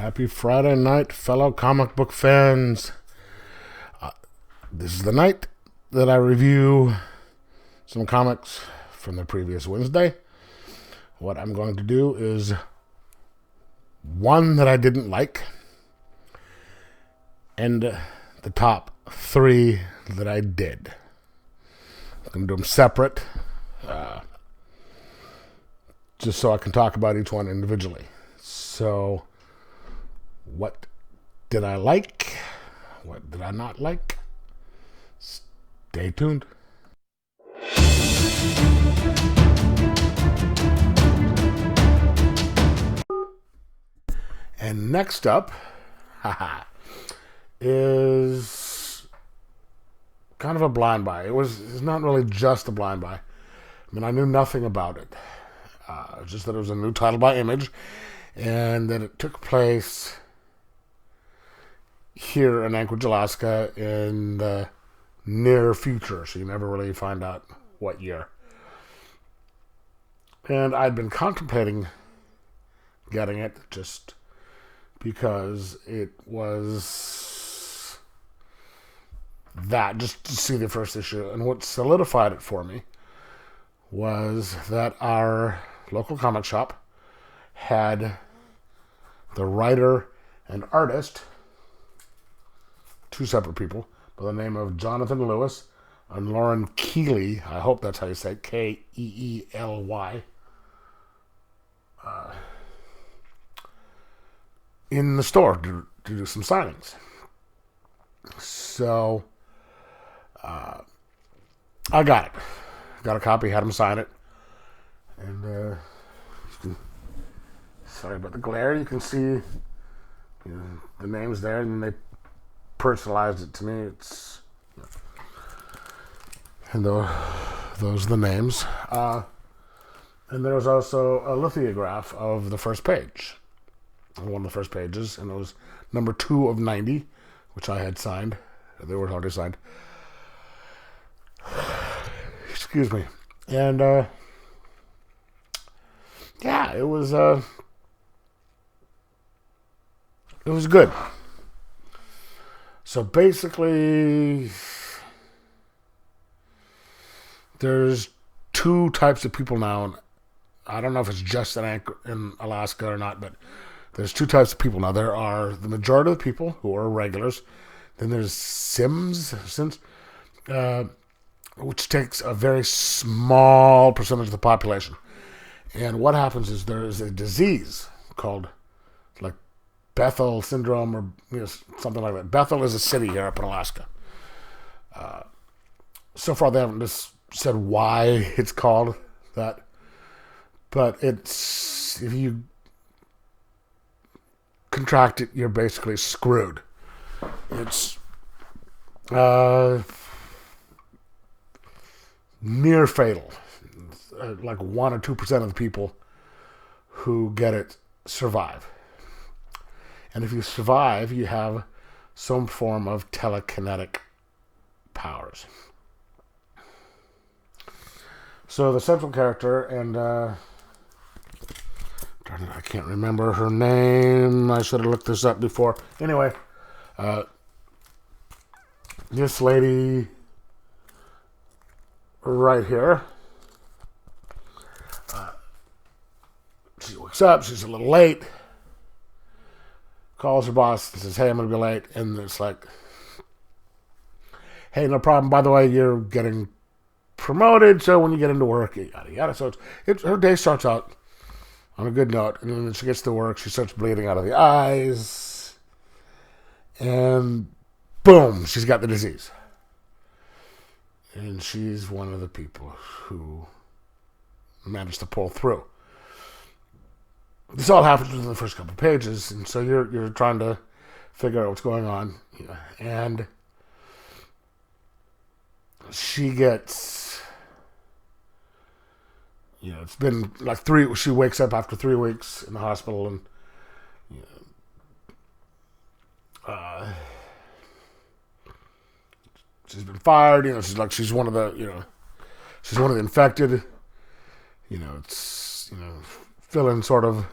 Happy Friday night, fellow comic book fans. This is the night that I review some comics from the previous Wednesday. What I'm going to do is one that I didn't like and the top three that I did. I'm going to do them separate just so I can talk about each one individually. So, what did I like? What did I not like? Stay tuned. And next up is kind of a blind buy. It's not really just a blind buy. I mean, I knew nothing about it. Just that it was a new title by Image, and that it took place here in Anchorage, Alaska in the near future, so you never really find out what year. And I'd been contemplating getting it just because it was that, just to see the first issue. And what solidified it for me was that our local comic shop had the writer and artist, two separate people, by the name of Jonathan Lewis and Lauren Keeley. I hope that's how you say it, Keely, in the store to do some signings. So I got it. Got a copy, had him sign it. And sorry about the glare. You can see the names there, and they personalized it to me. It's and those are the names. And there was also a lithograph of the first page, one of the first pages, and it was number 2 of 90, which I had signed. They were already signed. Excuse me. And yeah, it was good. So basically, there's two types of people now. And I don't know if it's just in Alaska or not, but there's two types of people now. There are the majority of the people who are regulars. Then there's Sims, which takes a very small percentage of the population. And what happens is there is a disease called like Bethel syndrome or something like that. Bethel is a city here up in Alaska. So far they haven't just said why it's called that. But it's, if you contract it, you're basically screwed. It's near fatal. Like 1 or 2% of the people who get it survive. And if you survive, you have some form of telekinetic powers. So the central character, and I can't remember her name. I should have looked this up before. Anyway, this lady right here, she wakes up, she's a little late, calls her boss and says, hey, I'm going to be late. And it's like, hey, no problem. By the way, you're getting promoted, so when you get into work, yada, yada. So her day starts out on a good note, and then she gets to work, she starts bleeding out of the eyes, and boom, she's got the disease. And she's one of the people who managed to pull through. This all happens within the first couple of pages, and so you're trying to figure out what's going on. And she gets, it's been like she wakes up after 3 weeks in the hospital, and she's been fired. She's one of the infected. It's filling sort of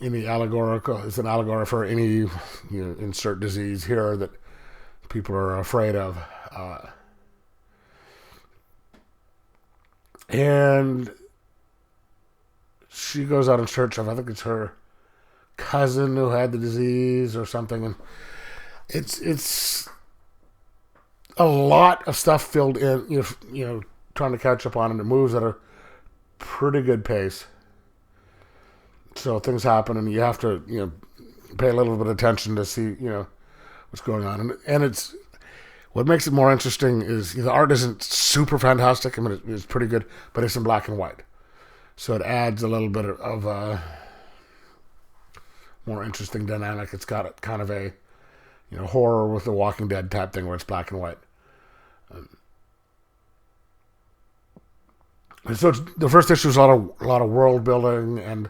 any allegorical, it's an allegory for any, insert disease here that people are afraid of. And she goes out in search of, I think it's her cousin who had the disease or something, and it's a lot of stuff filled in, trying to catch up on, and it moves at a pretty good pace. So things happen, and you have to, pay a little bit of attention to see, what's going on. And it's, what makes it more interesting is the art isn't super fantastic. I mean, it's pretty good, but it's in black and white. So it adds a little bit of a more interesting dynamic. It's got kind of a, horror with the Walking Dead type thing where it's black and white. And so the first issue is a lot of world building and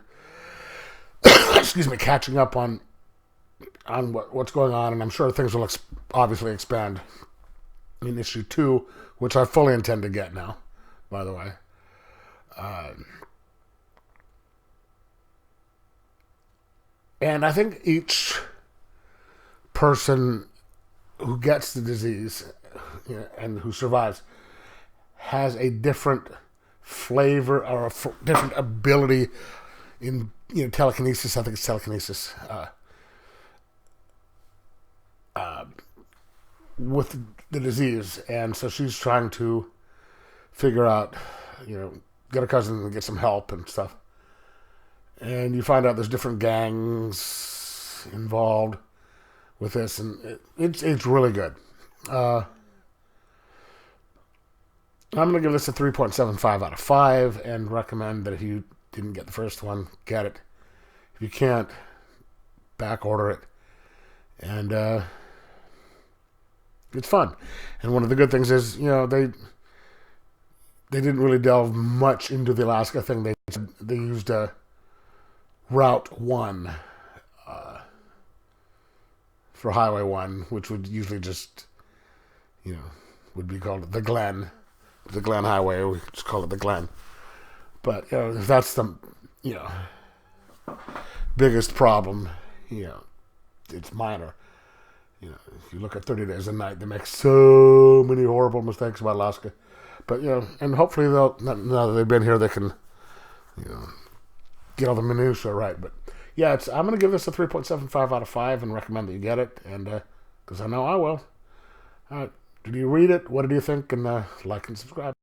excuse me, catching up on what's going on, and I'm sure things will obviously expand in issue 2, which I fully intend to get now, by the way. And I think each person who gets the disease, and who survives has a different flavor or a different ability in telekinesis. I think it's telekinesis with the disease, and so she's trying to figure out, get her cousin and get some help and stuff. And you find out there's different gangs involved with this, and it's really good. I'm going to give this a 3.75 out of 5 and recommend that if you didn't get the first one, get it. If you can't, back order it. And it's fun. And one of the good things is, they didn't really delve much into the Alaska thing. They used Route 1 for Highway 1, which would usually just, would be called the Glen. The Glen Highway, we just call it the Glen. But, if that's the, biggest problem, it's minor. If you look at 30 Days a Night, they make so many horrible mistakes about Alaska. But, and hopefully now that they've been here, they can, get all the minutiae right. But, yeah, I'm going to give this a 3.75 out of 5 and recommend that you get it. And, because I know I will. All right. Did you read it? What did you think? And like and subscribe.